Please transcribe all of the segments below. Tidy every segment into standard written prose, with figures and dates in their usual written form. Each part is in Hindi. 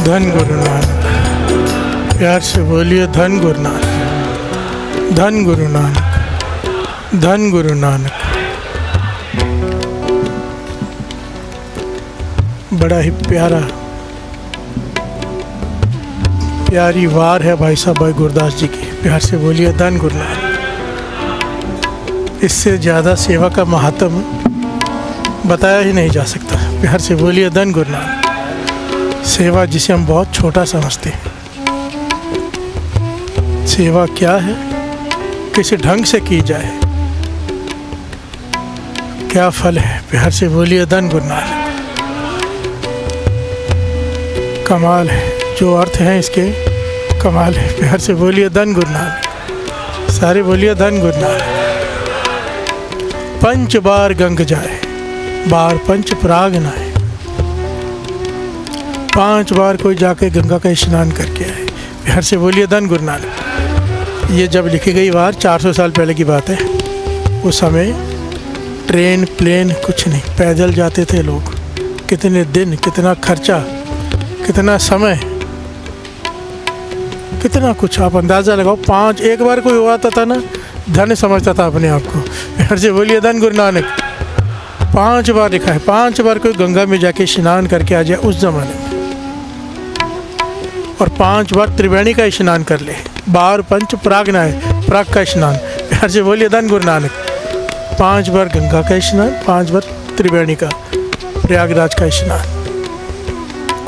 धन गुरु नानक। प्यार से बोलिए धन गुरु नानक, धन गुरु नानक, धन गुरु नानक। बड़ा ही प्यारी वार है भाई साहब भाई गुरदास जी की। प्यार से बोलिए धन गुरु नानक। इससे ज़्यादा सेवा का महात्म बताया ही नहीं जा सकता। प्यार से बोलिए धन गुरु नानक। सेवा जिसे हम बहुत छोटा समझते हैं, सेवा क्या है, किस ढंग से की जाए, क्या फल है। प्यार से बोलिए धन गुरु नानक। कमाल है, जो अर्थ हैं इसके कमाल है। प्यार से बोलिए धन गुरु नानक। सारे बोलिए धन गुरु नानक। पंच बार गंग जाए, बार पंच पराग नहाए। 5 बार कोई जाके गंगा का स्नान करके आए। प्यार से बोलिए धन गुरु नानक। ये जब लिखी गई बात 400 साल पहले की बात है। उस समय ट्रेन प्लेन कुछ नहीं, पैदल जाते थे लोग। कितने दिन, कितना खर्चा, कितना समय, कितना कुछ आप अंदाज़ा लगाओ। एक बार कोई हुआ था ना, धन समझता था अपने आप को। प्यार से बोलिए धन गुरु नानक। 5 बार लिखा है, 5 बार कोई गंगा में जाके स्नान करके आ जाए उस ज़माने में, और 5 बार त्रिवेणी का स्नान कर ले। बार पंच पराग नहाए, पराग का स्नान। प्यार से बोलिए धन गुरु नानक। 5 बार गंगा का स्नान, 5 बार त्रिवेणी का, प्रयागराज का स्नान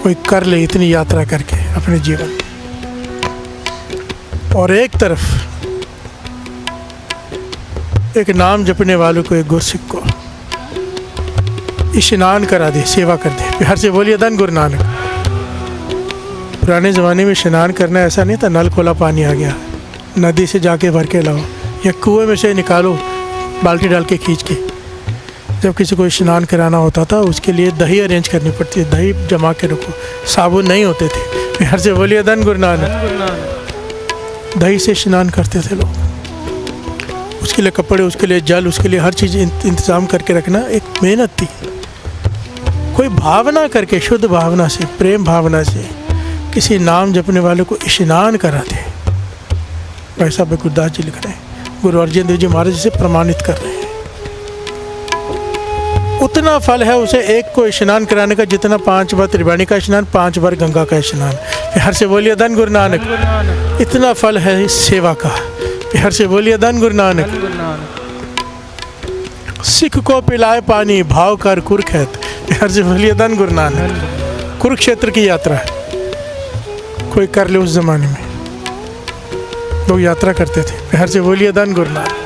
कोई कर ले इतनी यात्रा करके अपने जीवन में। और एक तरफ एक नाम जपने वालों को, एक गुरसिख को स्नान करा दे, सेवा कर दे। प्यार से बोलिए धन गुरु नानक। पुराने ज़माने में स्नान करना ऐसा नहीं था, नल खोला पानी आ गया, नदी से जाके भर के लाओ या कुएं में से निकालो बाल्टी डाल के खींच के। जब किसी को स्नान कराना होता था उसके लिए दही अरेंज करनी पड़ती है, दही जमा के रखो, साबुन नहीं होते थे। प्यार से बोलिए धन गुरु नानक। दही से स्नान करते थे लोग। उसके लिए कपड़े, उसके लिए जल, उसके लिए हर चीज़ इंतज़ाम करके रखना एक मेहनत थी। कोई भावना करके, शुद्ध भावना से, प्रेम भावना से किसी नाम जपने वाले को स्नान करा दे। भाई साहब गुरदास जी लिख रहे हैं, गुरु अर्जन देव जी महाराज से प्रमाणित कर रहे हैं। उतना फल है उसे एक को स्नान कराने का जितना 5 बार त्रिवेणी का स्नान, 5 बार गंगा का स्नान। प्यार से बोलिए धन गुरु नानक। इतना फल है इस सेवा का। प्यार से बोलिए धन गुरु नानक। सिख को पिलाए पानी, भाव कर कुरुक्षेत्र। प्यार से बोलिए धन गुरु नानक। कुरुक्षेत्र की यात्रा कोई कर ले, उस जमाने में लोग यात्रा करते थे। प्यार से बोलिए धन गुरु नानक।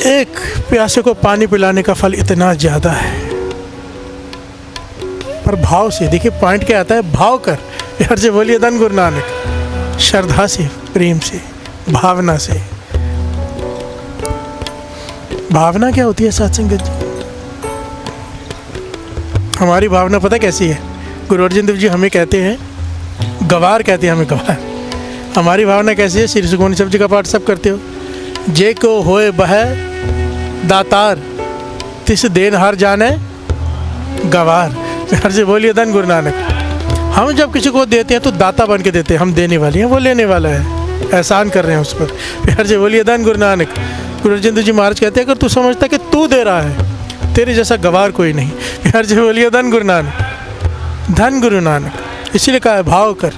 एक प्यासे को पानी पिलाने का फल इतना ज़्यादा है, पर भाव से देखिए, पॉइंट क्या आता है, भाव कर। प्यार से बोलिए धन गुरु नानक। श्रद्धा से, प्रेम से, भावना से। भावना क्या होती है साथ संगत जी? हमारी भावना पता कैसी है? गुरु अर्जन देव जी हमें कहते हैं, गवार कहते हैं हमें, गवार। हमारी भावना कैसी है? श्री सुखमनी साहब जी का पाठ सब करते हो। जे को होए बह दातार, तिस देन हार जाने गवार। प्यार से बोलिए धन गुरु नानक। हम जब किसी को देते हैं तो दाता बन के देते हैं, हम देने वाले हैं, वो लेने वाला है, एहसान कर रहे हैं उस पर। प्यार से बोलिए धन गुरु नानक। गुरु अर्जन देव जी महाराज कहते हैं, अगर तू समझता कि तू दे रहा है, तेरे जैसा गवार कोई नहीं। प्यार से बोलिए धन गुरु नानक, धन गुरु नानक। इसीलिए कहा है भाव कर।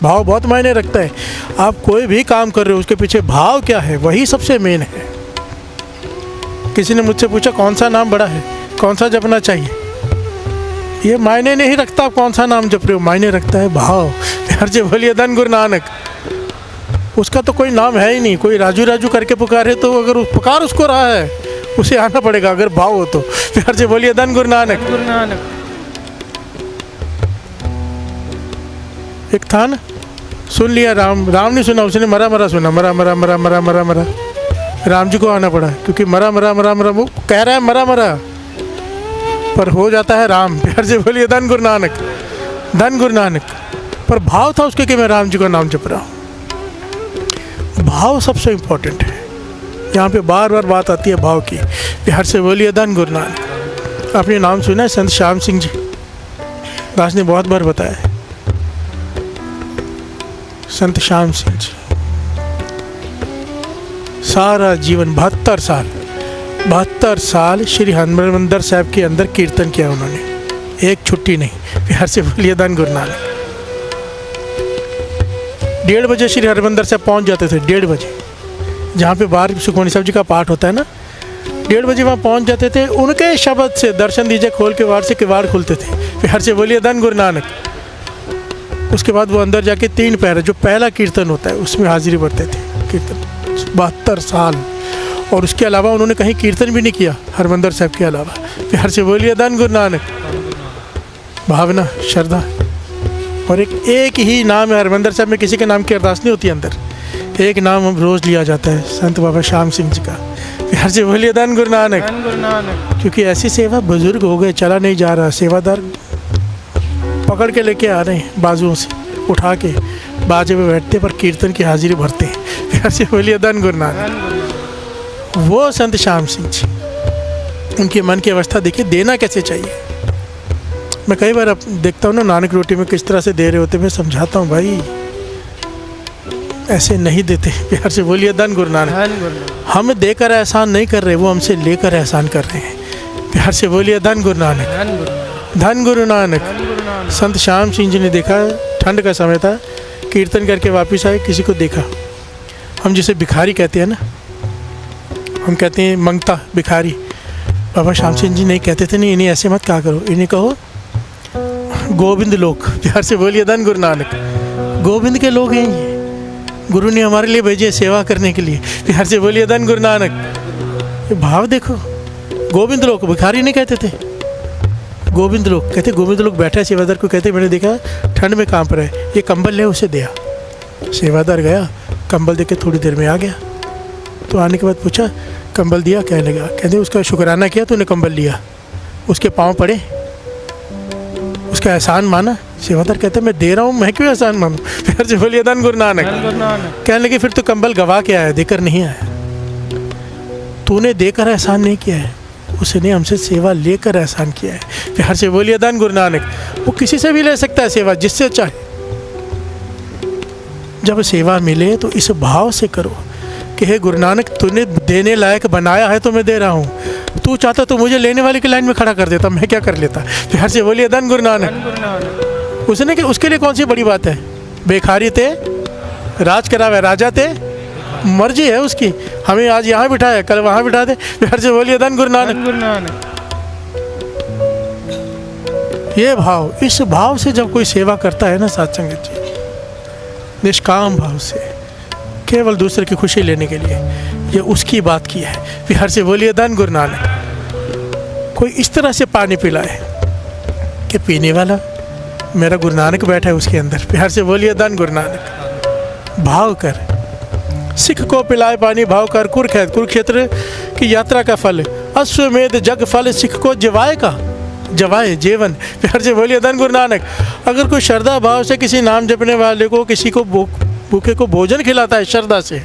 भाव बहुत मायने रखता है। आप कोई भी काम कर रहे हो उसके पीछे भाव क्या है, वही सबसे मेन है। किसी ने मुझसे पूछा कौन सा नाम बड़ा है, कौन सा जपना चाहिए? ये मायने नहीं रखता आप कौन सा नाम जप रहे हो, मायने रखता है भाव। प्यार से बोलिए धन गुरु नानक। उसका तो कोई नाम है ही नहीं, कोई राजू राजू करके पुकारे तो अगर पुकार उसको रहा है उसे आना पड़ेगा, अगर भाव हो तो। प्यार से बोलिए धन गुरु नानक। एक था ना, सुन लिया राम, राम नहीं सुना, उसने मरा मरा सुना, मरा मरा मरा मरा मरा मरा। राम जी को आना पड़ा क्योंकि मरा मरा मरा मरा, वो कह रहा है मरा मरा, पर हो जाता है राम। प्यार से बोलिए धन गुरु नानक, धन गुरु नानक। पर भाव था उसके कि मैं राम जी का नाम जप रहा हूँ। भाव सबसे इम्पोर्टेंट है। यहाँ पे बार बार बात आती है भाव की। प्यार से बोलिए धन गुरु नानक। आपने नाम सुना है संत श्याम सिंह जी? दास ने बहुत बार बताया। संत श्याम सिंह जी सारा जीवन 72 साल श्री हरमंदिर साहब के अंदर कीर्तन किया उन्होंने, एक छुट्टी नहीं। प्यार से बोलिए धन गुरु नानक। 1:30 बजे श्री हरमंदिर साहब पहुंच जाते थे, 1:30 बजे, जहाँ पे बाहर सुखमनी साहब जी का पाठ होता है ना, 1:30 बजे वहाँ पहुँच जाते थे। उनके शब्द से दर्शन दीजिए खोल के बाहर से किवाड़ खुलते थे। प्यार से बोलिए धन गुरु नानक। उसके बाद वो अंदर जाके 3 पैरा जो पहला कीर्तन होता है उसमें हाजिरी भरते थे। कीर्तन 72 साल, और उसके अलावा उन्होंने कहीं कीर्तन भी नहीं किया हरमंदिर साहब के अलावा। प्यार से बोलिए धन गुरु नानक। भावना, श्रद्धा, और एक ही नाम है हरमंदिर साहब में, किसी के नाम की अरदास नहीं होती अंदर, एक नाम हम रोज़ लिया जाता है, संत बाबा श्याम सिंह जी का। प्यार से बोलिए धन गुरु नानक। क्योंकि ऐसी सेवा, बुजुर्ग हो गए, चला नहीं जा रहा, सेवादार पकड़ के लेके आ रहे हैं, बाजुओं से उठा के बाजे में बैठते पर कीर्तन की हाजिरी भरते हैं। प्यार से बोलिए धन गुरु नानक। वो संत श्याम सिंह जी, उनके मन की अवस्था देखिए, देना कैसे चाहिए। मैं कई बार देखता हूँ ना, नानक रोटी में किस तरह से दे रहे होते, मैं समझाता हूँ भाई ऐसे नहीं देते। प्यार से बोलिए धन गुरु नानक। हम देकर एहसान नहीं कर रहे, वो हमसे लेकर एहसान कर रहे हैं। प्यार से बोलिए धन गुरु नानक। धन गुरु नानक। संत श्याम सिंह जी ने देखा, ठंड का समय था, कीर्तन करके वापस आए, किसी को देखा, हम जिसे भिखारी कहते हैं ना, हम कहते हैं मंगता, भिखारी। बाबा श्याम सिंह जी नहीं कहते थे, नहीं इन्हें ऐसे मत कहा करो, इन्हें कहो गोविंद लोग। प्यार से बोलिए धन गुरु नानक। गोविंद के लोग हैं ये, गुरु ने हमारे लिए भेजे सेवा करने के लिए। प्यार से बोलिए धन गुरु नानक। ये भाव देखो, गोविंद लोग, भिखारी नहीं कहते थे, गोविंद लोग कहते। गोविंद लोग बैठा है, सेवादार को कहते, मैंने देखा ठंड में कांप रहा है, ये कंबल ले, उसे दिया। सेवादार गया, कंबल दे के थोड़ी देर में आ गया। तो आने के बाद पूछा कंबल दिया, कहने लगा, कहते उसका शुक्राना किया तूने कंबल लिया, उसके पाँव पड़े, उसका एहसान माना। सेवादार कहते मैं दे रहा हूँ, मैं क्यों एहसान मानूं। फिर से बोलिए धन गुरु नानक। कहने लगे फिर तो कंबल गवा के आया, देकर नहीं आया। तूने देकर एहसान नहीं किया है, उसने हमसे सेवा लेकर एहसान किया है। प्यार से बोलिए धन गुरु नानक। वो किसी से भी ले सकता है सेवा, जिससे चाहे। जब सेवा मिले तो इस भाव से करो कि हे गुरु नानक, तूने देने लायक बनाया है तो मैं दे रहा हूँ, तू चाहता तो मुझे लेने वाले की लाइन में खड़ा कर देता, मैं क्या कर लेता। प्यार से बोलिए धन गुरु नानक। उसने कि उसके लिए कौन सी बड़ी बात है, बेखारी थे, राज करावे राजा थे, मर्जी है उसकी, हमें आज यहाँ बिठाया कल वहाँ बिठा दे। प्यार से बोलिए धन गुरु नानक। ये भाव, इस भाव से जब कोई सेवा करता है ना साथ संगत जी, निष्काम भाव से, केवल दूसरे की खुशी लेने के लिए, ये उसकी बात की है। प्यार से बोलिए धन गुरु नानक। कोई इस तरह से पानी पिलाए कि पीने वाला मेरा गुरु नानक बैठा है उसके अंदर। प्यार से बोलिए धन गुरु नानक। भाव कर, सिख को पिलाए पानी भाव कर, कुरुक्षेत्र की यात्रा का फल, अश्वमेध जग फल, सिख को जवाए का जवाए जीवन। प्यार से बोलिए धन गुरु नानक। अगर कोई श्रद्धा भाव से किसी नाम जपने वाले को, किसी को भूखे को भोजन खिलाता है श्रद्धा से,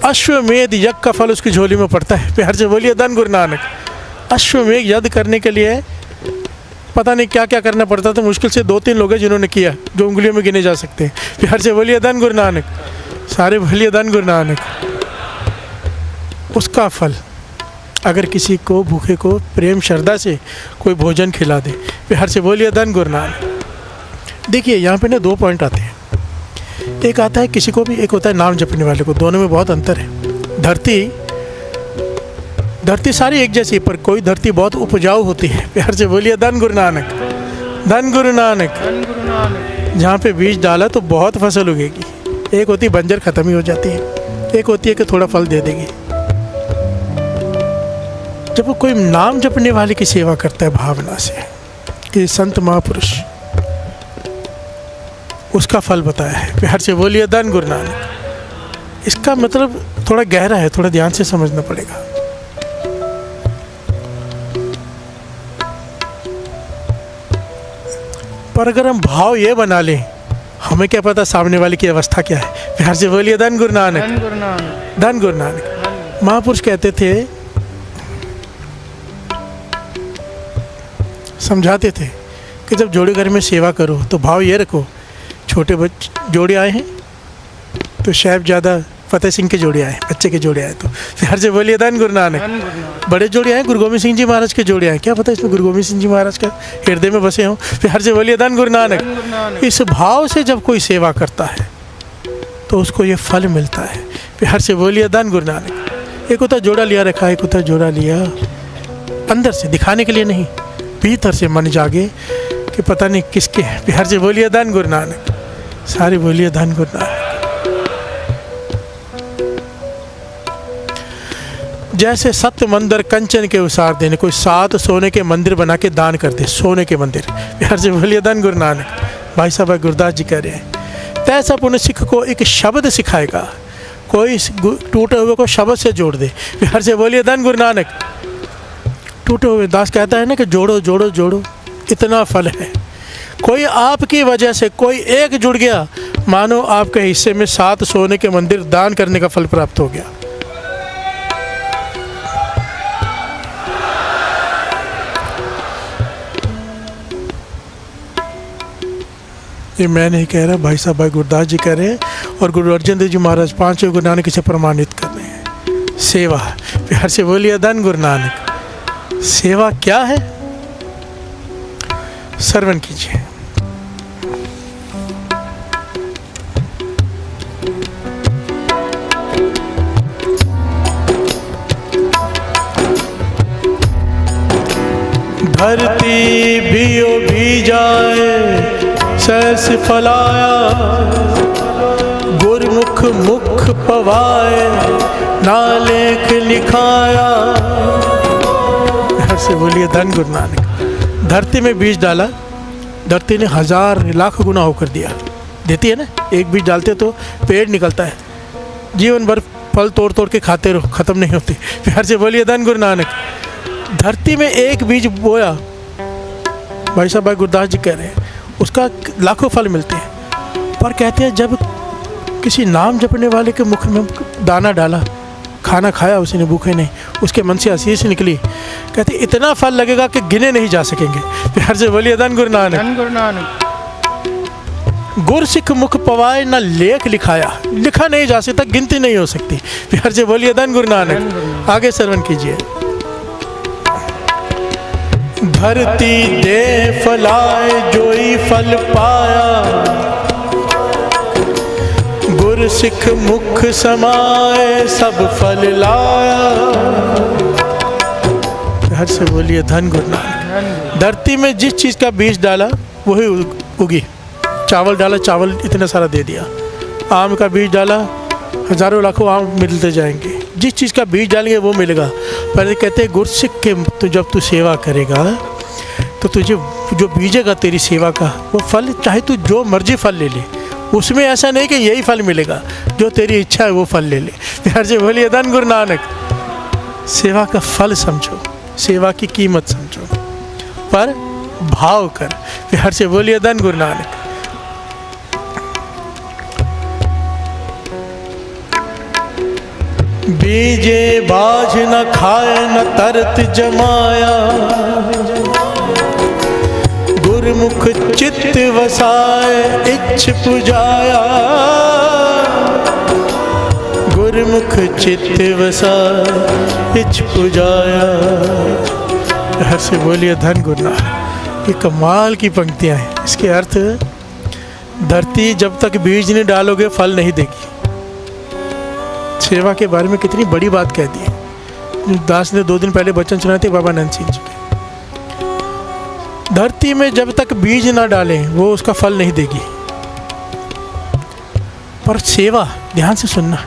अश्वमेध यज्ञ का फल उसकी झोली में पड़ता है। प्यार से बोलिए धन गुरु नानक। अश्वमेध यज्ञ करने के लिए पता नहीं क्या क्या करना पड़ता था, मुश्किल से 2-3 लोग हैं जिन्होंने किया, जो उंगलियों में गिने जा सकते हैं। प्यार से बोलिए धन गुरु नानक। सारे बोलिए धन गुरु नानक। उसका फल अगर किसी को भूखे को प्रेम श्रद्धा से कोई भोजन खिला दे, प्यार से बोलिए धन गुरु नानक। देखिए यहाँ पे ना 2 पॉइंट आते हैं, एक आता है किसी को भी, एक होता है नाम जपने वाले को, दोनों में बहुत अंतर है। धरती सारी एक जैसी, पर कोई धरती बहुत उपजाऊ होती है। प्यार से बोलिए धन गुरु नानक। धन गुरु नानक। जहाँ पे बीज डाला तो बहुत फसल उगेगी, एक होती बंजर खत्म ही हो जाती है, एक होती है कि थोड़ा फल दे देगी। जब वो कोई नाम जपने वाले की सेवा करता है भावना से कि संत महापुरुष, उसका फल बताया है। प्यार से बोलिए धन गुरु नानक। इसका मतलब थोड़ा गहरा है, थोड़ा ध्यान से समझना पड़ेगा। पर अगर हम भाव ये बना लें, हमें क्या पता सामने वाले की अवस्था क्या है। प्यार से बोलिए धन गुरु नानक। धन गुरु नानक। महापुरुष कहते थे समझाते थे कि जब जोड़े घर में सेवा करो तो भाव ये रखो, छोटे जोड़े आए हैं तो साहिबजादा फतेह सिंह के जोड़े आए, बच्चे के जोड़े आए तो प्यार से बोलिए धन गुरु नानक। बड़े जोड़े आए गुरु गोविंद सिंह जी महाराज के जोड़े आए, क्या पता इसमें गुरु गोविंद सिंह जी महाराज का हृदय में बसे हों। प्यार से बोलिए धन गुरु नानक। इस भाव से जब कोई सेवा करता है तो उसको ये फल मिलता है। प्यार से बोलिए धन गुरु नानक। एक होता जोड़ा लिया रखा, एक होता जोड़ा लिया अंदर से दिखाने के लिए नहीं, भीतर से मन जागे कि पता नहीं किसके हैं। प्यार से बोलिए धन गुरु नानक। सारे बोलिए धन गुरु नानक। जैसे सत्य मंदिर कंचन के उसार देने, कोई 7 सोने के मंदिर बना के दान कर दे, सोने के मंदिर। प्यार से बोलिए धन गुरु नानक। भाई साहब गुरदास जी कह रहे हैं, तैसा पुण्य सिख को एक शब्द सिखाएगा, कोई टूटे हुए को शब्द से जोड़ दे। प्यार से बोलिए धन गुरु नानक। टूटे हुए दास कहता है ना कि जोड़ो जोड़ो जोड़ो, इतना फल है। कोई आपकी वजह से कोई एक जुड़ गया, मानो आपके हिस्से में 7 सोने के मंदिर दान करने का फल प्राप्त हो गया। ये मैं नहीं कह रहा, भाई साहब भाई गुरदास जी कह रहे हैं और गुरु अर्जन देव जी महाराज 5 गुरु नानक से प्रमाणित कर रहे हैं। सेवा, प्यार से बोलिए धन गुरु नानक। सेवा क्या है, श्रवण कीजिए। धरती भी जाए सहस फलाया, गुरमुख मुख पवाए नालेख लिखाया। हर से बोलिए धन गुरु नानक। धरती में बीज डाला, धरती ने 1000 लाख गुना होकर दिया, देती है ना। एक बीज डालते तो पेड़ निकलता है, जीवन भर फल तोड़ तोड़ के खाते रहो, ख़त्म नहीं होती। प्यार से बोलिए धन गुरु नानक। धरती में एक बीज बोया, भाई साहब भाई गुरदास जी कह रहे हैं, उसका लाखों फल मिलते हैं। पर कहते हैं जब किसी नाम जपने वाले के मुख में दाना डाला, खाना खाया उसने भूखे नहीं, उसके मन से आशीष निकली, कहते इतना फल लगेगा कि गिने नहीं जा सकेंगे। प्यार से बोलिए धन गुरु नानक। धन गुरु नानक। गुर सिख मुख पवाए ना लेख लिखाया, लिखा नहीं जा सकता, गिनती नहीं हो सकती। प्यार से बोलिए धन गुरु नानक। आगे श्रवण कीजिए। धरती दे फलाए जोई फल पाया, गुर सिख मुख समाए सब फल लाया। हर से बोलिए धन गुरु नानक। धरती में जिस चीज़ का बीज डाला वही उगी। चावल डाला, चावल इतना सारा दे दिया। आम का बीज डाला, हजारों लाखों आम मिलते जाएंगे। जिस चीज़ का बीज डालेंगे वो मिलेगा। पहले कहते हैं गुर सिख के तो जब तू सेवा करेगा तो तुझे जो बीजेगा तेरी सेवा का वो फल, चाहे तू जो मर्जी फल ले ले, उसमें ऐसा नहीं कि यही फल मिलेगा, जो तेरी इच्छा है वो फल ले ले। प्यार से बोलिए धन गुरु नानक। सेवा का फल समझो, सेवा की कीमत समझो, पर भाव कर। प्यार से बोलिए धन गुरु नानक। बीजे बाझ न खाए न तरत जमाया, गुरमुख चित्त वसाए इच्छ पुजाया। गुरमुख चित्त वसाए इच्छ पुजाया। हर से बोलिए धन गुरु नानक। ये कमाल की पंक्तियाँ हैं। इसके अर्थ, धरती जब तक बीज नहीं डालोगे फल नहीं देगी। सेवा के बारे में कितनी बड़ी बात कह दी है। दास ने 2 दिन पहले वचन सुनाए थे बाबा नंद सिंह जी के। धरती में जब तक बीज ना डालें वो उसका फल नहीं देगी। पर सेवा, ध्यान से सुनना,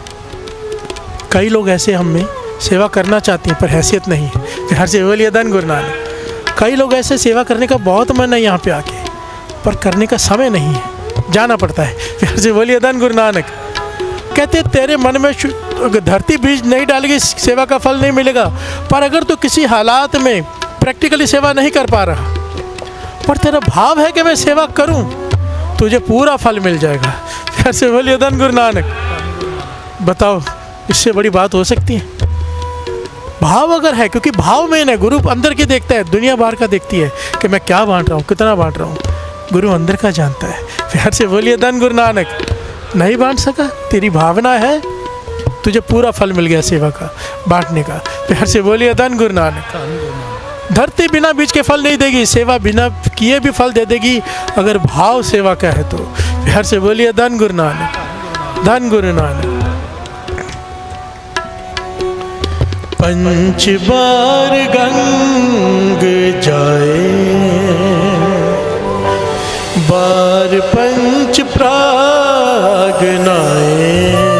कई लोग ऐसे हम में सेवा करना चाहते हैं पर हैसियत नहीं है। प्यार से बोलिए धन गुरु नानक। कई लोग ऐसे सेवा करने का बहुत मन है यहाँ पे आके, पर करने का समय नहीं है, जाना पड़ता है। प्यार से बोलिए धन गुरु नानक। कहते तेरे मन में धरती बीज नहीं डालेगी सेवा का फल नहीं मिलेगा। पर अगर तू किसी हालात में प्रैक्टिकली सेवा नहीं कर पा रहा, पर तेरा भाव है कि मैं सेवा करूं, तुझे पूरा फल मिल जाएगा। प्यार से बोलिए धन गुरु नानक। बताओ इससे बड़ी बात हो सकती है? भाव अगर है, क्योंकि भाव मेन है, गुरु अंदर की देखता है, दुनिया बाहर का देखती है कि मैं क्या बांट रहा हूँ, कितना बांट रहा हूँ। गुरु अंदर का जानता है। प्यार से बोलिए धन गुरु नानक। नहीं बांट सका, तेरी भावना है, तुझे पूरा फल मिल गया सेवा का, बांटने का। प्यार से बोलिए धन गुरु नानक। धरती बिना बीज के फल नहीं देगी, सेवा बिना किए भी फल दे देगी, अगर भाव सेवा का है तो। प्यार से बोलिए धन गुरु नानक, धन गुरु नानक। पंच बार गंग जाए, बार पंच प्राग नाए।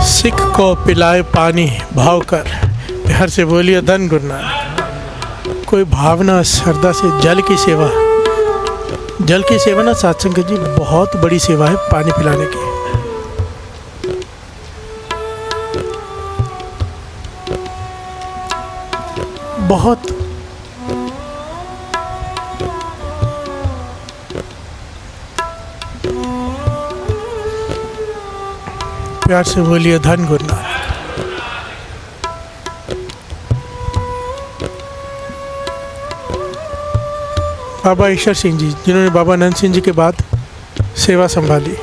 सिख को पिलाए पानी भाव कर। प्यार से बोलिए धन गुरु नानक। कोई भावना श्रद्धा से जल की सेवा, जल की सेवा ना सत्संग जी बहुत बड़ी सेवा है, पानी पिलाने की। बहुत प्यार से बोलिए धन गुरु नानक। बाबा ईश्वर सिंह जी, जिन्होंने बाबा नंद सिंह जी के बाद सेवा संभाली।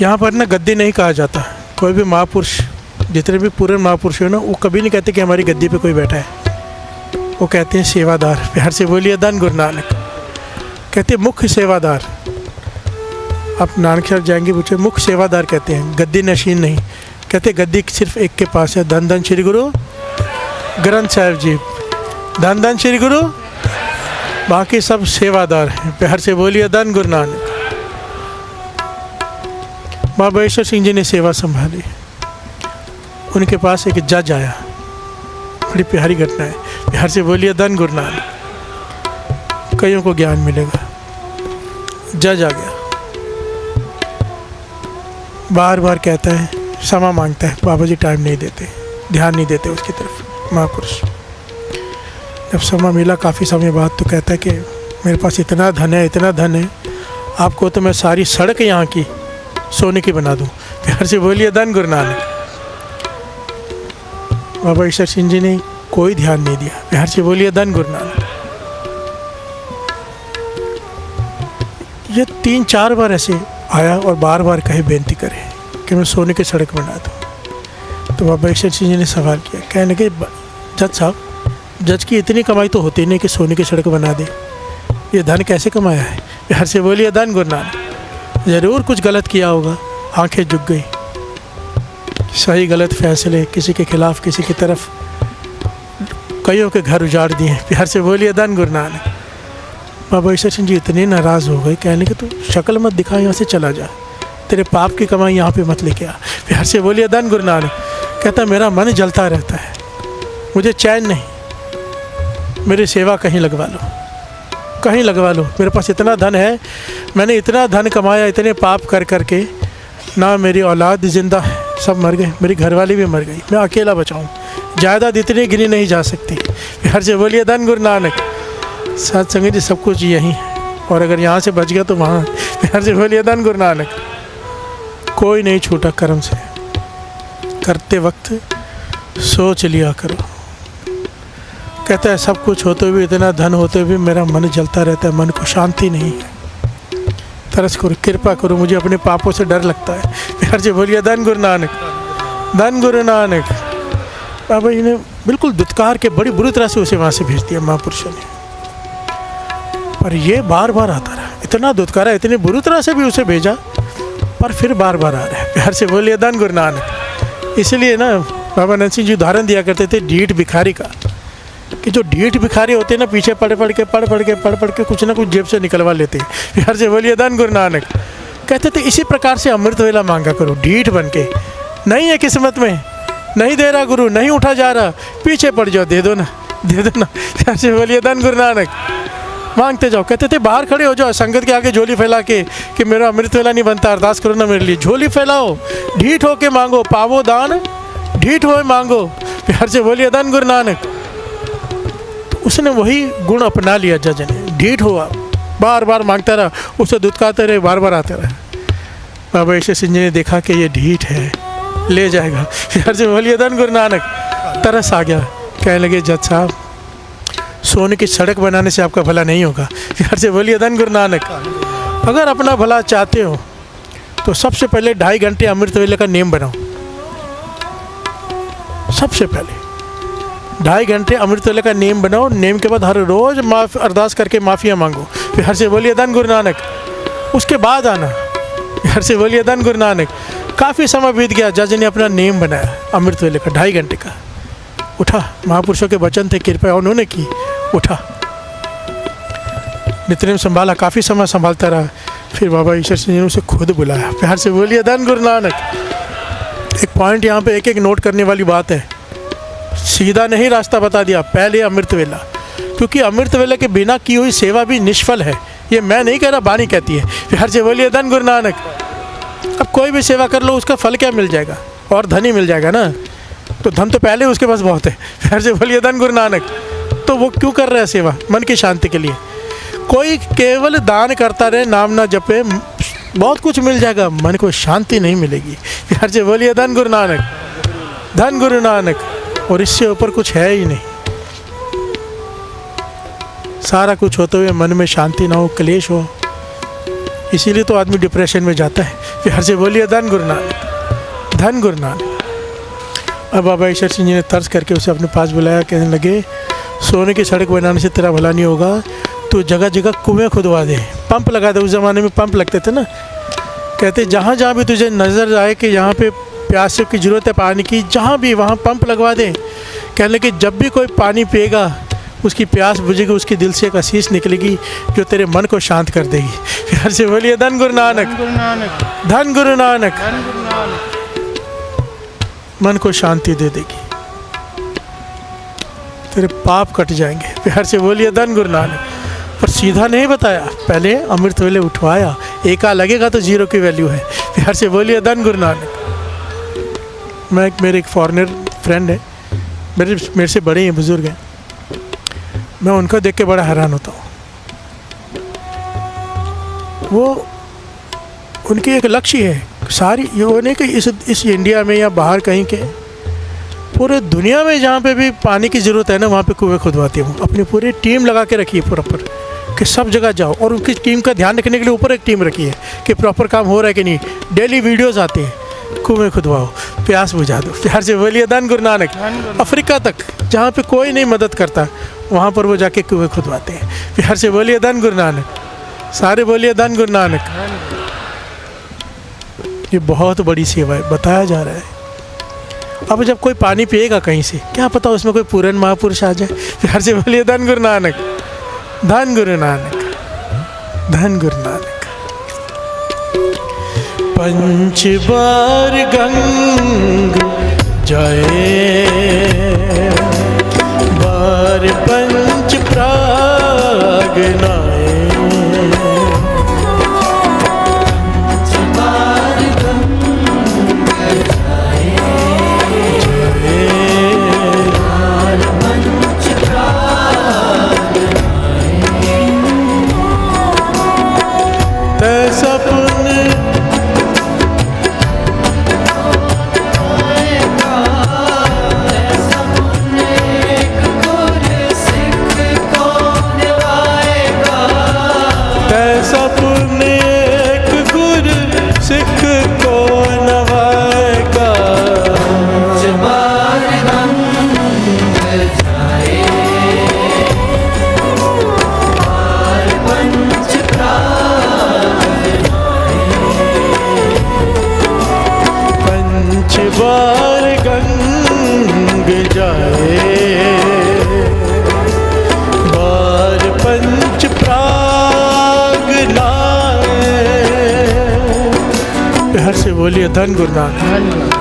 यहाँ पर ना गद्दी नहीं कहा जाता। कोई भी महापुरुष, जितने भी पूर्ण महापुरुष हैं ना, वो कभी नहीं कहते कि हमारी गद्दी पे कोई बैठा है। वो कहते हैं सेवादार। प्यार से बोलिए धन गुरु नानक। कहते हैं मुख्य सेवादार। आप नानकसर जाएंगे, पूछे मुख्य सेवादार कहते हैं, गद्दी नशीन नहीं कहते। गद्दी सिर्फ एक के पास है, धन धन श्री गुरु ग्रंथ साहिब जी, धन धन श्री गुरु, बाकी सब सेवादार हैं। प्यार से बोलिए धन गुरु नानक। बाबा ईश्वर सिंह जी ने सेवा संभाली। उनके पास एक जज आया, बड़ी प्यारी घटना है। प्यार से बोलिए धन गुरु नानक। कईयों को ज्ञान मिलेगा। जज आ गया, बार बार कहता है, क्षमा मांगता है, बाबा जी टाइम नहीं देते, ध्यान नहीं देते उसकी तरफ महापुरुष। जब क्षमा मिला काफ़ी समय बाद, तो कहता है कि मेरे पास इतना धन है, इतना धन है, आपको तो मैं सारी सड़क यहाँ की सोने की बना दूँ। प्यार से बोलिए धन गुरु नानक। बाबा ईश्वर सिंह जी ने कोई ध्यान नहीं दिया। प्यार से बोलिए धन गुरु नानक। ये 3-4 बार ऐसे आया और बार बार कहे, बेनती करे कि मैं सोने की सड़क बना दूँ। तो बाबा ईश्वर सिंह जी ने सवाल किया, कहने के जज साहब, जज की इतनी कमाई तो होती नहीं कि सोने की सड़क बना दे, ये धन कैसे कमाया है? प्यार से बोलिए धन गुरु नानक। ज़रूर कुछ गलत किया होगा, आंखें झुक गई, सही गलत फैसले किसी के खिलाफ किसी की तरफ, कईयों के घर उजाड़ दिए। प्यार से बोलिए धन गुरु नानक। बाबा ईश्वर सिंह जी इतने नाराज़ हो गए, कहने के तू शक्ल मत दिखा, यहाँ से चला जा, तेरे पाप की कमाई यहाँ पे मत लेके आ। प्यार से बोलिए धन गुरु नानक। कहता मेरा मन जलता रहता है, मुझे चैन नहीं, मेरी सेवा कहीं लगवा लो, कहीं लगवा लो। मेरे पास इतना धन है, मैंने इतना धन कमाया, इतने पाप कर करके, ना मेरी औलाद जिंदा है, सब मर गए, मेरी घरवाली भी मर गई, मैं अकेला बचाऊँ, जायदाद इतनी गिनी नहीं जा सकती। प्यार से बोलिए धन गुरु नानक। सत्संग जी सब कुछ यहीं है, और अगर यहाँ से बच गया तो वहाँ। प्यार से बोलिए धन गुरु नानक। कोई नहीं छूटा कर्म से, करते वक्त सोच लिया करो। कहता है सब कुछ होते हुए, इतना धन होते हुए मेरा मन जलता रहता है, मन को शांति नहीं है। तरस करो, कृपा करो, मुझे अपने पापों से डर लगता है। प्यार से बोलिए धन गुरु नानक, धन गुरु नानक। बाबा जी ने बिल्कुल दुत्कार के बड़ी बुरी तरह से उसे वहाँ से भेज दिया महापुरुषों ने। पर ये बार बार आता रहा, इतना दुत्कारा, इतनी बुरी तरह से भी उसे भेजा, पर फिर बार बार आ रहा है। प्यार से बोलिए धन गुरु नानक। इसलिए ना बाबा नंद सिंह जी उदाहरण दिया करते थे ढीठ भिखारी का, कि जो ढीठ भिखारी होते हैं ना, पीछे पढ़ पढ़ के कुछ ना कुछ जेब से निकलवा लेते हैं। प्यार से बोलिए धन गुरु नानक। कहते थे इसी प्रकार से अमृत वेला मांगा करो, ढीठ बन के। नहीं है किस्मत में, नहीं दे रहा गुरु, नहीं उठा जा रहा, पीछे पड़ जाओ, दे दो ना, दे दो ना। प्यार से बोलिए धन गुरु नानक। मांगते जाओ। कहते थे बाहर खड़े हो जाओ संगत के आगे झोली फैला के कि मेरा अमृत वेला नहीं बनता, अरदास करो ना मेरे लिए। झोली फैलाओ, ढीठ होके मांगो, पावो दान ढीठ हो मांगो। प्यार से बोलिए धन गुरु नानक। तो उसने वही गुण अपना लिया जज ने, ढीठ हुआ, बार बार मांगता रहा, उसे दुत्कारते रहे, बार बार आते रहे। बाबा ईश्वर सिंह जी ने देखा कि ये ढीठ है, ले जाएगा। प्यार से बोलिए धन गुरु नानक। तरस आ गया, कहने लगे जज साहब सोने की सड़क बनाने से आपका भला नहीं होगा। प्यार से बोलिए धन गुरु नानक। अगर अपना भला चाहते हो तो सबसे पहले 2.5 घंटे अमृत वेले का नेम बनाओ। सबसे पहले 2.5 घंटे अमृत वेले का नेम बनाओ। नेम के बाद हर रोज अरदास करके माफ़िया मांगो। प्यार से बोलिए धन गुरु नानक। उसके बाद आना। प्यार से बोलिए धन गुरु नानक। काफ़ी समय बीत गया, जज ने अपना नेम बनाया अमृत वेले का 2.5 घंटे का। उठा, महापुरुषों के वचन थे, कृपया उन्होंने की। उठा, नित्यनेम संभाला, काफ़ी समय संभालता रहा। फिर बाबा ईश्वर सिंह जी ने उसे खुद बुलाया। प्यार से बोलिए धन गुरु नानक। एक पॉइंट यहाँ पे एक एक नोट करने वाली बात है। सीधा नहीं रास्ता बता दिया, पहले अमृत वेला, क्योंकि अमृत वेला के बिना की हुई सेवा भी निष्फल है। ये मैं नहीं कह रहा, बानी कहती है। प्यार से बोलिए धन गुरु नानक। अब कोई भी सेवा कर लो, उसका फल क्या मिल जाएगा? और धन ही मिल जाएगा ना। तो धन तो पहले उसके पास बहुत है। प्यार से बोलिए धन गुरु नानक। तो वो क्यों कर रहा है सेवा? मन की शांति के लिए। कोई केवल दान करता रहे, नाम ना जपे, बहुत कुछ मिल जाएगा, मन को शांति नहीं मिलेगी। प्यार से बोलिए धन गुरु नानक, धन गुरु नानक। और इससे ऊपर कुछ है ही नहीं। सारा कुछ होते हुए मन में शांति ना हो, क्लेश हो, इसीलिए तो आदमी डिप्रेशन में जाता है। प्यार से बोलिए धन गुरु नानक, धन गुरु नानक। अब बाबा ईश्वर सिंह जी ने तर्स करके उसे अपने पास बुलाया। कहने लगे सोने की सड़क बनाने से तेरा भला नहीं होगा, तो जगह जगह कुएँ खुदवा दे, पंप लगा दे। उस ज़माने में पंप लगते थे ना। कहते जहाँ जहाँ भी तुझे नज़र आए कि यहाँ पे प्यासे की ज़रूरत है पानी की, जहाँ भी वहाँ पंप लगवा दे। कहने लगे जब भी कोई पानी पिएगा उसकी प्यास बुझेगी, उसके दिल से एक आशीष निकलेगी जो तेरे मन को शांत कर देगी। प्यार से बोलिए धन गुरु नानक, धन गुरु नानक। मन को शांति दे देगी, तेरे पाप कट जाएंगे। प्यार से बोलिए धन गुरु नानक। पर सीधा नहीं बताया, पहले अमृत वेले उठवाया। एका लगेगा तो 0 की वैल्यू है। प्यार से बोलिए धन गुरु नानक। मेरे एक फॉरेनर फ्रेंड है, मेरे से बड़े हैं, बुजुर्ग हैं। मैं उनको देख के बड़ा हैरान होता हूँ। वो उनकी एक लक्ष्य है सारी, ये वो नहीं कि इस इंडिया में या बाहर कहीं के, पूरे दुनिया में जहाँ पे भी पानी की ज़रूरत है ना, वहाँ पे कुएँ खुदवाती हूँ। अपनी पूरी टीम लगा के रखी है प्रॉपर, कि सब जगह जाओ। और उनकी टीम का ध्यान रखने के लिए ऊपर एक टीम रखी है कि प्रॉपर काम हो रहा है कि नहीं। डेली वीडियोज़ आते हैं, कुएँ खुदवाओ, प्यास बुझा दो। प्यार से बोलिए धन गुरु नानक। अफ्रीका तक जहाँ पे कोई नहीं मदद करता, वहाँ पर वो जाके कुएँ खुदवाते हैं। प्यार से बोलिए धन गुरु नानक। सारे बोलिए धन गुरु नानक। ये बहुत बड़ी सेवा है, बताया जा रहा है। अब जब कोई पानी पिएगा कहीं से, क्या पता उसमें कोई पूरन महापुरुष आ जाए। प्यार से बोलिए धन गुरु नानक, धन गुरु नानक, धन गुरु नानक। पंच बार गंग जाए, बार पंच प्राग नाए। बोलिए धन गुरु नानक।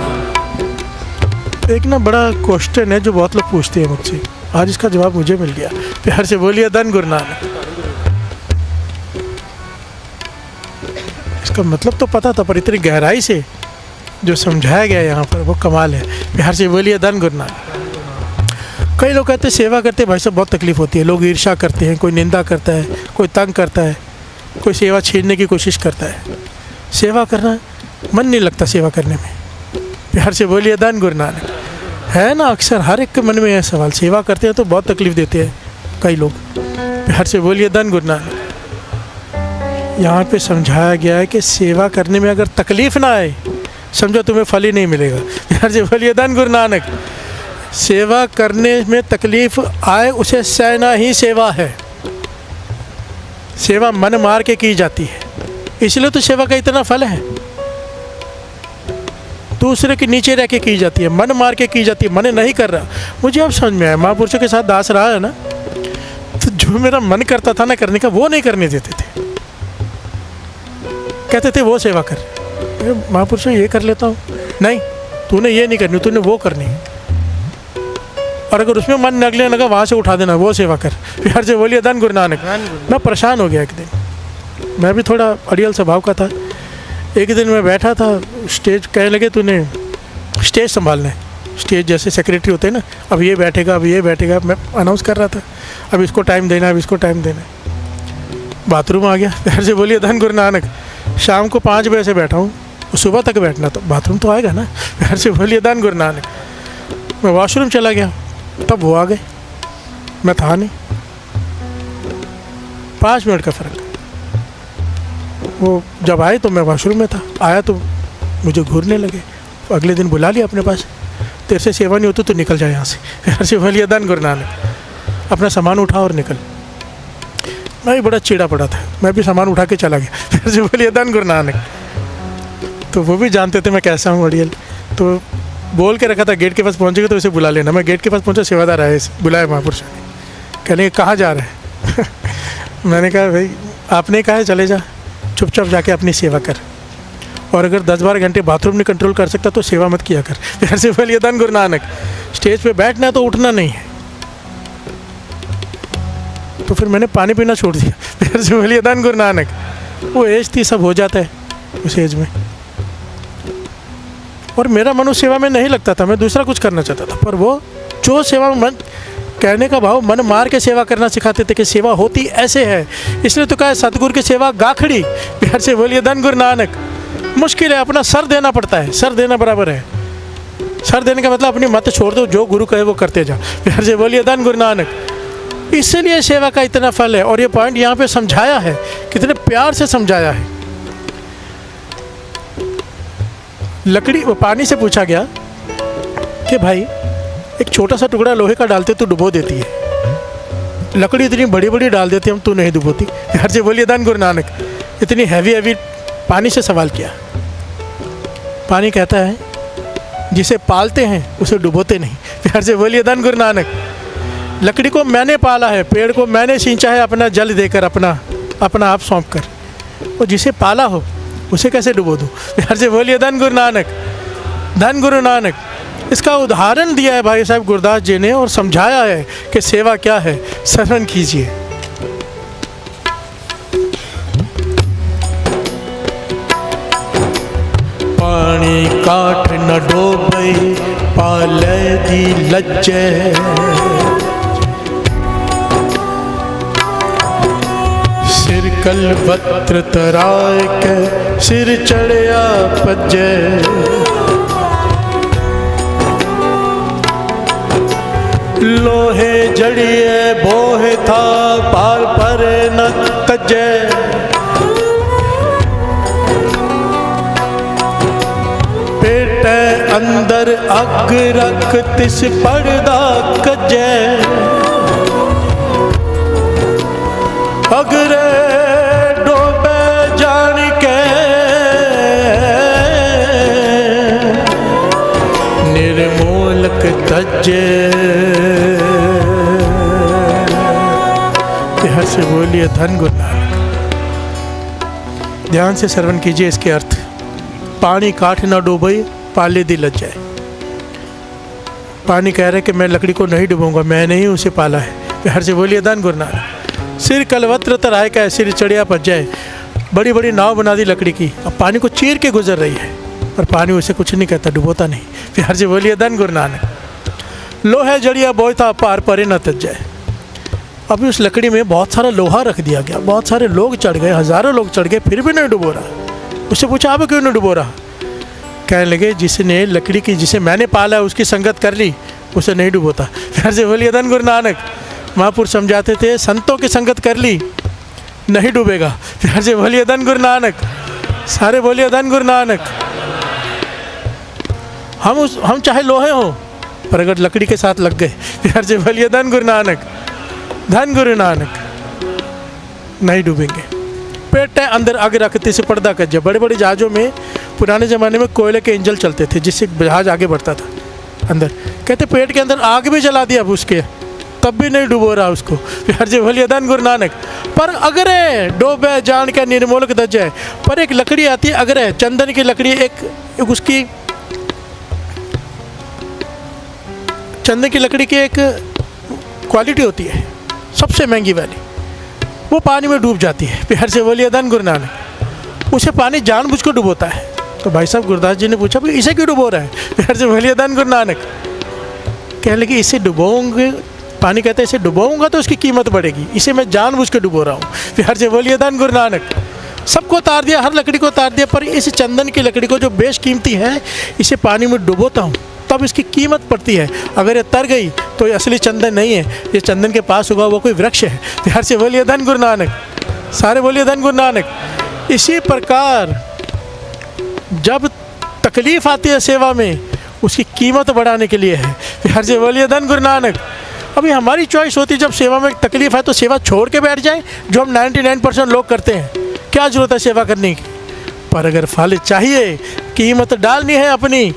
एक ना बड़ा क्वेश्चन है जो बहुत लोग पूछते हैं मुझसे, आज इसका जवाब मुझे मिल गया। प्यार से बोलिए धन गुरु नानक। इसका मतलब तो पता था, पर इतनी गहराई से जो समझाया गया यहाँ पर वो कमाल है। प्यार से बोलिए धन गुरु नानक। कई लोग कहते हैं सेवा करते भाई साहब बहुत तकलीफ होती है, लोग ईर्ष्या करते हैं, कोई निंदा करता है, कोई तंग करता है, कोई सेवा छीनने की कोशिश करता है। सेवा करना मन नहीं लगता सेवा करने में। प्यार से बोलिए धन गुरु नानक। है ना, अक्सर हर एक के मन में यह सवाल, सेवा करते हैं तो बहुत तकलीफ देते हैं कई लोग। प्यार से बोलिए धन गुरु नानक। यहाँ पे समझाया गया है कि सेवा करने में अगर तकलीफ ना आए, समझो तुम्हें फल ही नहीं मिलेगा। प्यार से बोलिए धन गुरु नानक। सेवा करने में तकलीफ आए उसे सहना ही सेवा है। सेवा मन मार के की जाती है, इसलिए तो सेवा का इतना फल है। दूसरे के नीचे रह के की जाती है, मन मार के की जाती है, मन नहीं कर रहा। मुझे अब समझ में आया, महापुरुषों के साथ दास रहा है ना, तो जो मेरा मन करता था ना करने का, वो नहीं करने देते थे। कहते थे वो सेवा कर। महापुरुषों ये कर लेता हूँ, नहीं तूने ये नहीं करनी, तूने वो करनी है। और अगर उसमें मन लगने लगा, वहाँ से उठा देना, वो सेवा कर। प्यार से बोलिए धन गुरु नानक। मैं परेशान हो गया एक दिन, मैं भी थोड़ा अड़ियल स्वभाव का था। एक दिन मैं बैठा था, स्टेज कहने लगे तूने स्टेज संभालना है। स्टेज जैसे सेक्रेटरी होते हैं ना, अब ये बैठेगा, अब ये बैठेगा। मैं अनाउंस कर रहा था, अब इसको टाइम देना, अब इसको टाइम देना। बाथरूम आ गया। प्यार से बोलिए धन गुरु नानक। शाम को 5 बजे से बैठा हूँ, सुबह तक बैठना, तो बाथरूम तो आएगा ना। प्यार से बोलिए धन गुरु नानक। मैं वॉशरूम चला गया, तब वो आ गए, मैं था नहीं। 5 मिनट का फ़र्क। वो जब आए तो मैं वॉशरूम में था, आया तो मुझे घूरने लगे। अगले दिन बुला लिया अपने पास, तेरे से सेवा नहीं होती तो निकल जाए यहाँ से। प्यार से बोलिए धन गुरु नानक। अपना सामान उठा और निकल। मैं भी बड़ा चिड़ा पड़ा था, मैं भी सामान उठा के चला गया। प्यार से बोलिए धन गुरु नानक। तो वो भी जानते थे मैं कैसा हूँ अड़ियल, तो बोल के रखा था गेट के पास पहुँचेगा तो इसे बुला लेना। मैं गेट के पास पहुँचा, सेवादार आए, बुलाया महापुरुष ने, कहने कहाँ जा रहे हैं। मैंने कहा भाई आपने कहा है चले जा, चुपचाप जाके अपनी सेवा कर, और अगर 10-12 घंटे बाथरूम नहीं कंट्रोल कर सकता तो सेवा मत किया कर। प्यार से बोलिए धन गुरु नानक। स्टेज पे बैठना है तो उठना नहीं है। तो फिर मैंने पानी पीना छोड़ दिया। प्यार से बोलिए धन गुरु नानक। वो एज थी, सब हो जाता है उस एज में, और मेरा मन उस सेवा में नहीं लगता था, मैं दूसरा कुछ करना चाहता था। पर वो जो सेवा में मन कहने का भाव, मन मार के सेवा करना सिखाते थे कि सेवा होती ऐसे है। इसलिए तो कहा सतगुरु की सेवा गाखड़ी। प्यार से बोलिए धन गुरु नानक। मुश्किल है, अपना सर देना पड़ता है, सर देना बराबर है। सर देने का मतलब अपनी मत छोड़ दो, जो गुरु कहे वो करते जाओ। प्यार से बोलिए धन गुरु नानक। इसलिए सेवा का इतना फल है। और ये पॉइंट यहाँ पे समझाया है, कितने प्यार से समझाया है। लकड़ी, वो पानी से पूछा गया कि भाई एक छोटा सा टुकड़ा लोहे का डालते तो डुबो देती है, लकड़ी इतनी बड़ी बड़ी डाल देते हम, तू नहीं डुबोती। प्यार से बोलिए धन गुरु नानक। इतनी हैवी पानी से सवाल किया। पानी कहता है जिसे पालते हैं उसे डुबोते नहीं। प्यार से बोलिए धन गुरु नानक। लकड़ी को मैंने पाला है, पेड़ को मैंने सींचा है, अपना जल देकर, अपना आप सौंप कर। और जिसे पाला हो उसे कैसे डुबो दूँ। प्यार से बोलिए धन गुरु नानक। धन गुरु नानक। इसका उदाहरण दिया है भाई साहब गुरदास जी ने, और समझाया है कि सेवा क्या है। शरण कीजिए। पानी काठ न डोबे, पाले दी लज्जे, सिर कलवत्र तराय के, सिर चढ़िया पज्जे। लोहे जड़िए बोहे था, पार पर न तजे। पेटे अंदर अग रख, तिस पड़दा कजे। अगरे डोबे जान के, निर्मूलक तजे। प्यार से बोलिए धन गुरु नानक। ध्यान से श्रवण कीजिए इसके अर्थ। पानी काठ न डूबई पाले दी लज जाए। पानी कह रहे कि मैं लकड़ी को नहीं डूबूंगा, मैंने ही उसे पाला है। प्यार से बोलिए धन गुरु नानक। सिर कलवत्र तराय का सिर चढ़िया पच जाए। बड़ी बड़ी नाव बना दी लकड़ी की, अब पानी को चीर के गुजर रही है, पर पानी उसे कुछ नहीं कहता, डुबोता नहीं। प्यार से बोलिए धन गुरु नानक। लोहे जड़िया बोय था पार परे न तज जाए। अभी उस लकड़ी में बहुत सारा लोहा रख दिया गया, बहुत सारे लोग चढ़ गए, हज़ारों लोग चढ़ गए, फिर भी नहीं डुबो रहा। उससे पूछा अब क्यों नहीं डुबो रहा? कहने लगे जिसने लकड़ी की, जिसे मैंने पाला है उसकी संगत कर ली, उसे नहीं डुबोता। फिर से बोलिए धन गुरु नानक। महापुरुष समझाते थे संतों की संगत कर ली नहीं डूबेगा। फिर से बोलिए धन गुरु नानक। सारे बोलिए धन गुरु नानक। हम चाहे लोहे हो, पर अगर लकड़ी के साथ लग गए, फिर से बोलिए धन गुरु नानक। धन गुरु नानक, नहीं डूबेंगे। पेट है अंदर आगे रखते से पर्दा कज्जा। बड़े बड़े जहाज़ों में पुराने ज़माने में कोयले के इंजन चलते थे, जिससे जहाज़ आगे बढ़ता था अंदर। कहते पेट के अंदर आग भी जला दिया अब उसके, तब भी नहीं डुबो रहा उसको। फिर से बोलिए धन गुरु नानक। पर अगर डोबे जान का निर्मोलक दज जाए। पर एक लकड़ी आती है, अगर चंदन की लकड़ी, एक उसकी चंदन की लकड़ी की एक क्वालिटी होती है सबसे महंगी वाली, वो पानी में डूब जाती है। फिर से बोलिए धन गुरु नानक। उसे पानी जानबूझ कर डुबोता है। तो भाई साहब गुरदास जी ने पूछा भाई इसे क्यों डुबो रहा है? फिर से बोलिए धन गुरु नानक। कहने लगे इसे डुबोऊंगे, पानी कहते हैं इसे डुबोऊंगा तो उसकी कीमत बढ़ेगी, इसे मैं जानबूझ के डुबो रहा हूँ। फिर से बोलिए धन गुरु नानक। सबको उतार दिया, हर लकड़ी को उतार दिया, पर इस चंदन की लकड़ी को जो बेशकीमती है, इसे पानी में डुबोता हूँ तब इसकी कीमत पड़ती है। अगर ये तर गई तो ये असली चंदन नहीं है, ये चंदन के पास होगा वो कोई वृक्ष है। फिर से बोलिए धन गुरु नानक। सारे बोलिए धन गुरु नानक। इसी प्रकार जब तकलीफ आती है सेवा में, उसकी कीमत बढ़ाने के लिए है। फिर से बोलिए धन गुरु नानक। अभी हमारी चॉइस होती है, जब सेवा में तकलीफ है तो सेवा छोड़ के बैठ जाएं, जो हम 99% लोग करते हैं। क्या जरूरत है सेवा करने की? पर अगर फल चाहिए, कीमत डालनी है अपनी।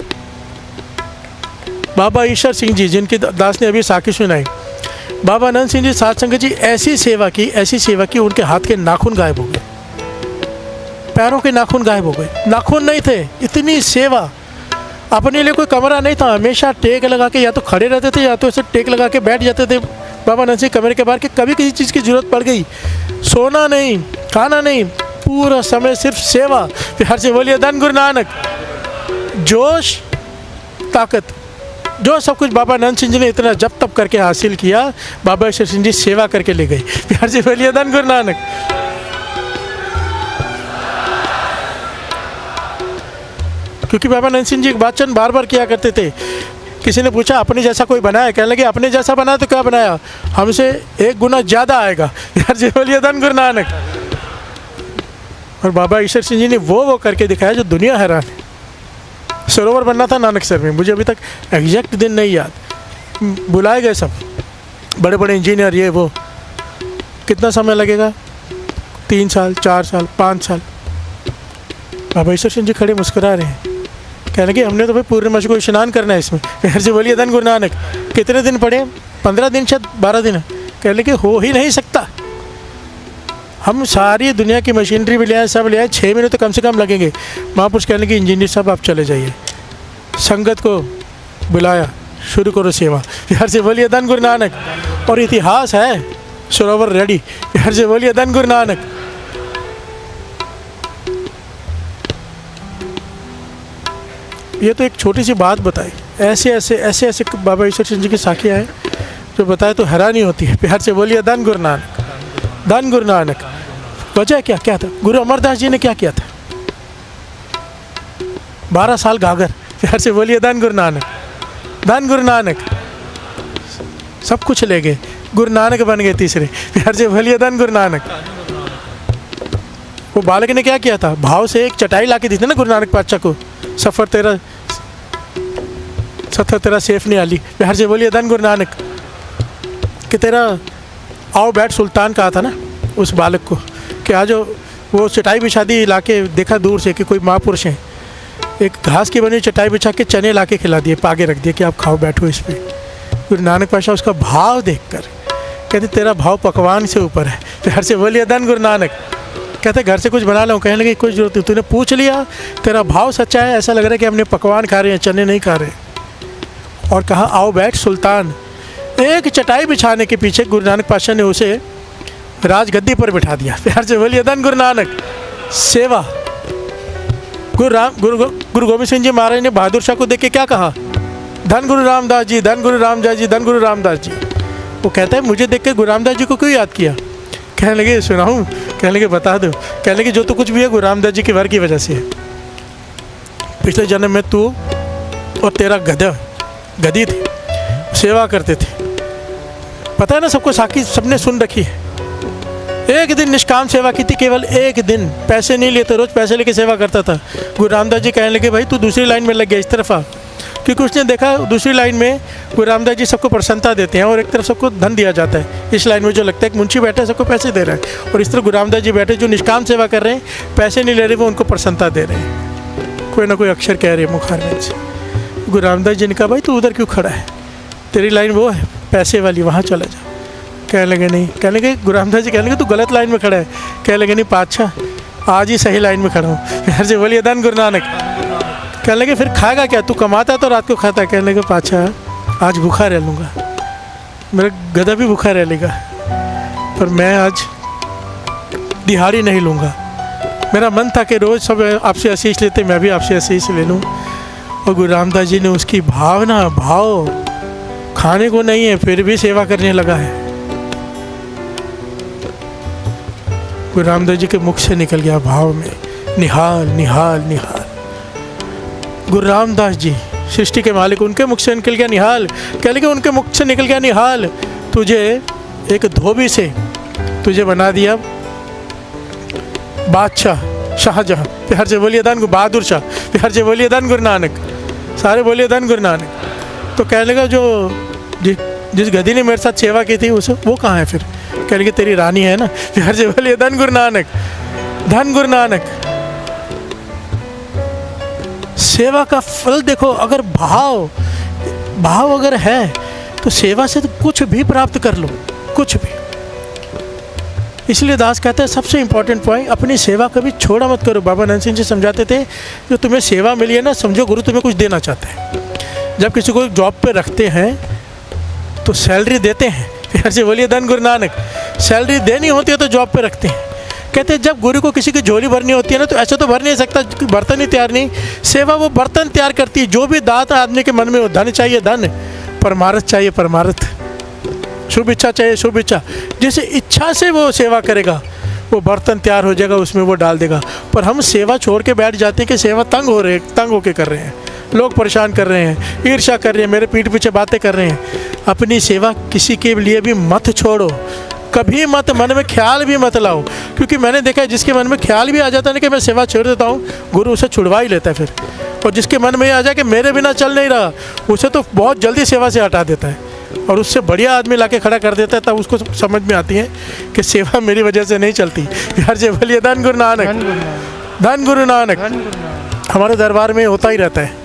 बाबा ईश्वर सिंह जी, जिनकी दास ने अभी साखी सुनाई, बाबा आनंद सिंह जी साध संगत जी, ऐसी सेवा की उनके हाथ के नाखून गायब हो गए, पैरों के नाखून गायब हो गए, नाखून नहीं थे। इतनी सेवा। अपने लिए कोई कमरा नहीं था, हमेशा टेक लगा के या तो खड़े रहते थे या तो ऐसे टेक लगा के बैठ जाते थे बाबा आनंद सिंह कमरे के बाहर। कि कभी किसी चीज़ की ज़रूरत पड़ गई, सोना नहीं, खाना नहीं, पूरा समय सिर्फ सेवा। फिर से बोलिए धन गुरु नानक। जोश, ताकत, जो सब कुछ बाबा आनंद सिंह जी ने इतना जब तब करके हासिल किया, बाबा ईश्वर सिंह जी सेवा करके ले गए। प्यार से बोलिए धन गुरु नानक। क्योंकि बाबा आनंद सिंह जी एक वाचन बार बार किया करते थे। किसी ने पूछा अपने जैसा कोई बनाया? कहने लगे अपने जैसा बना तो क्या बनाया, हमसे 1 गुना ज़्यादा आएगा। प्यार से बोलिए धन गुरु नानक। और बाबा ईश्वर सिंह जी ने वो करके दिखाया जो दुनिया हैरान है। सरोवर बनना था नानकसर में, मुझे अभी तक एग्जैक्ट दिन नहीं याद। बुलाए गए सब बड़े बड़े इंजीनियर, ये वो। कितना समय लगेगा? 3 साल, 4 साल, 5 साल। बाबा ईश्वर सिंह जी खड़े मुस्कुरा रहे हैं। कहने लगे हमने तो भाई पूर्णिमासी को स्नान करना है इसमें। फिर से बोलिए धन गुरु नानक। कितने दिन पड़े? 15 दिन, शायद 12 दिन। कहने लगे हो ही नहीं सकता, हम सारी दुनिया की मशीनरी भी ले आए, सब ले आए, 6 महीने तो कम से कम लगेंगे। महापुरुष कहने लगे इंजीनियर साहब आप चले जाइए। संगत को बुलाया, शुरू करो सेवा। फिर से बोलिए धन गुरु नानक। और इतिहास है, सरोवर रेडी। फिर से बोलिए धन गुरु नानक। ये तो एक छोटी सी बात बताई, ऐसे ऐसे बाबा ईश्वर सिंह जी की साखियाँ हैं जो बताए तो हैरानी होती है। प्यार से बोलिए धन गुरु नानक। धन गुरु नानक। वजह क्या था? गुरु अमरदास जी ने क्या किया था? 12 साल गागर। प्यार से बोलिए धन गुरु नानक। धन गुरु नानक। सब कुछ ले गए, गुरु नानक बन गए तीसरे। प्यार से बोलिए धन गुरु नानक। वो बालक ने क्या किया था? भाव से एक चटाई ला के दी थी ना गुरु नानक पातशाह को, सफ़र तेरा सेफ नहीं आली। प्यार से बोलिए धन गुरु नानक। कि तेरा आओ बैठ सुल्तान कहा था ना उस बालक को, कि आज वो चटाई बिछा दी, ला के देखा दूर से कि कोई महापुरुष हैं, एक घास की बनी चटाई बिछा के चने ला के खिला दिए, पागे रख दिए कि आप खाओ बैठो इस पर। गुरु नानक पातशाह उसका भाव देखकर कहते तेरा भाव पकवान से ऊपर है। प्यार से बोलिए धन गुरु नानक। कहते घर से कुछ बना लो, कहने लगे कोई जरूरत नहीं, तूने पूछ लिया, तेरा भाव सच्चा है, ऐसा लग रहा है कि हमने पकवान खा रहे हैं, चने नहीं खा रहे। और कहा आओ बैठ सुल्तान। एक चटाई बिछाने के पीछे गुरु नानक पातशाह ने उसे राजगद्दी पर बिठा दिया। प्यार से बोलिए धन गुरु नानक। सेवा। गुरु गोविंद सिंह जी महाराज ने बहादुर शाह को देख के क्या कहा? धन गुरु रामदास जी, धन गुरु रामदास जी, धन गुरु रामदास जी। वो कहता है मुझे देख के गुरु रामदास जी को क्यों याद किया? कहने लगे सुनाऊं? कहने लगे बता दो। कहने लगे जो तो कुछ भी है गुरु रामदास जी के वर की वजह से है। पिछले जन्म में तू और तेरा गधी थे, सेवा करते थे, पता है ना सबको, साकी सबने सुन रखी है। एक दिन निष्काम सेवा की थी, केवल एक दिन, पैसे नहीं लेते, रोज पैसे लेके सेवा करता था। गुरु रामदास जी कहने लगे भाई तू दूसरी लाइन में लग गया, इस तरफ आ। क्योंकि उसने देखा दूसरी लाइन में गुरु रामदास जी सबको प्रसन्नता देते हैं और एक तरफ सबको धन दिया जाता है। इस लाइन में जो लगता है कि मुंशी बैठे सबको पैसे दे रहे हैं, और इस तरफ गुरु रामदास जी बैठे जो निष्काम सेवा कर रहे हैं, पैसे नहीं ले रहे, वो उनको प्रसन्नता दे रहे हैं। कोई ना कोई अक्षर कह रहे हैं मुखारविंद से। गुरु रामदास जी ने कहा भाई तू उधर क्यों खड़ा है, तेरी लाइन वो है पैसे वाली, वहाँ चला जा। कहने लगे नहीं। कहने लगे गुरु रामदास जी कहने लगे तू गलत लाइन में खड़ा है। कहने लगे नहीं पातशाह आज ही सही लाइन में खड़ा हूँ। फिर से बोलिए धन गुरु नानक। कहने लगे फिर खाएगा क्या, तू कमाता तो रात को खाता है। कहने लगे पातशाह आज भूखा रह लूँगा, मेरा गधा भी भूखा रह लेगा, पर मैं आज दिहाड़ी नहीं लूँगा। मेरा मन था कि रोज़ सब आपसे आशीष लेते, मैं भी आपसे आशीष ले लूँ। और गुरु रामदास जी ने उसकी भाव खाने को नहीं है फिर भी सेवा करने लगा है। गुरु रामदास जी के मुख से निकल गया भाव में निहाल निहाल निहाल। गुरु रामदास जी सृष्टि के मालिक, उनके मुख से निकल गया निहाल। कह लगे उनके मुख से निकल गया निहाल, तुझे एक धोबी से तुझे बना दिया बादशाह शाहजहां। प्यार से बोलिए धन बहादुर शाह। प्यार से बोलिए धन गुरु नानक। सारे बोलिए धन गुरु नानक। तो कह लगा जो जिस गधी ने मेरे साथ सेवा की थी उसे वो कहाँ है फिर? कह लगे तेरी रानी है ना। प्यार से बोलिए धन गुरु नानक। धन गुरु नानक। सेवा का फल देखो, अगर भाव अगर है तो सेवा से तो कुछ भी प्राप्त कर लो, कुछ भी। इसलिए दास कहता है सबसे इम्पोर्टेंट पॉइंट, अपनी सेवा कभी छोड़ा मत करो। बाबा नंद सिंह जी समझाते थे जो तुम्हें सेवा मिली है ना, समझो गुरु तुम्हें कुछ देना चाहते हैं। जब किसी को जॉब पे रखते हैं तो सैलरी देते हैं। फिर से बोलिए धन गुरु नानक। सैलरी देनी होती है तो जॉब पे रखते हैं। कहते हैं जब गुरु को किसी की झोली भरनी होती है ना, तो ऐसे तो भर नहीं सकता, बर्तन ही तैयार नहीं। सेवा वो बर्तन तैयार करती है। जो भी दात आदमी के मन में हो, धन चाहिए धन, परमार्थ चाहिए परमार्थ, शुभ इच्छा चाहिए शुभ इच्छा। जिस इच्छा से वो सेवा करेगा वो बर्तन तैयार हो जाएगा, उसमें वो डाल देगा। पर हम सेवा छोड़ के बैठ जाते हैं कि सेवा तंग होके कर रहे हैं, लोग परेशान कर रहे हैं, ईर्ष्या कर रहे हैं, मेरे पीठ पीछे बातें कर रहे हैं। अपनी सेवा किसी के लिए भी मत छोड़ो, कभी मत, मन में ख्याल भी मत लाओ। क्योंकि मैंने देखा है जिसके मन में ख्याल भी आ जाता है ना कि मैं सेवा छोड़ देता हूँ, गुरु उसे छुड़वा ही लेता है फिर। और जिसके मन में ये आ जाए कि मेरे बिना चल नहीं रहा, उसे तो बहुत जल्दी सेवा से हटा देता है और उससे बढ़िया आदमी लाके खड़ा कर देता है। तब उसको समझ में आती है कि सेवा मेरी वजह से नहीं चलती। यार से बोलिए धन गुरु नानक। धन गुरु नानक। हमारे दरबार में होता ही रहता है,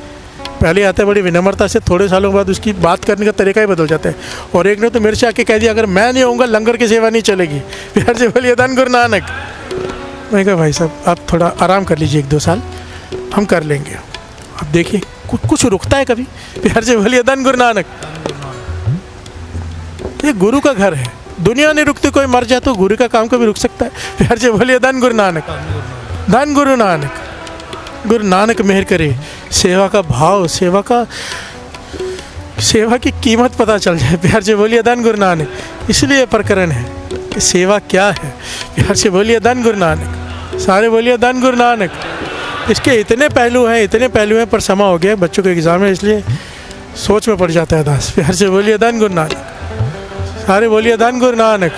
पहले आता है बड़ी विनम्रता से, थोड़े सालों बाद उसकी बात करने का तरीका ही बदल जाता है। और एक ने तो मेरे से आके कह दिया अगर मैं नहीं होऊंगा लंगर की सेवा नहीं चलेगी। प्यार से बोलिए धन गुरु नानक। मैं कहा भाई साहब आप थोड़ा आराम कर लीजिए, 1-2 साल हम कर लेंगे। अब देखिए कुछ रुकता है कभी? प्यार से बोलिए धन गुरु नानक। ये गुरु का घर है, दुनिया नहीं रुकती, कोई मर जाए तो गुरु का काम कभी रुक सकता है? प्यार से बोलिए धन गुरु नानक। धन गुरु नानक। गुरु नानक मेहर करे, सेवा का भाव, सेवा की कीमत पता चल जाए। प्यार से बोलिए धन गुरु नानक। इसलिए प्रकरण है कि सेवा क्या है। प्यार से बोलिए धन गुरु नानक। सारे बोलिए धन गुरु नानक। इसके इतने पहलू हैं पर समा हो गया, बच्चों के एग्ज़ाम है इसलिए सोच में पड़ जाता है दास। प्यार से बोलिए धन गुरु नानक। सारे बोलिए धन गुरु नानक।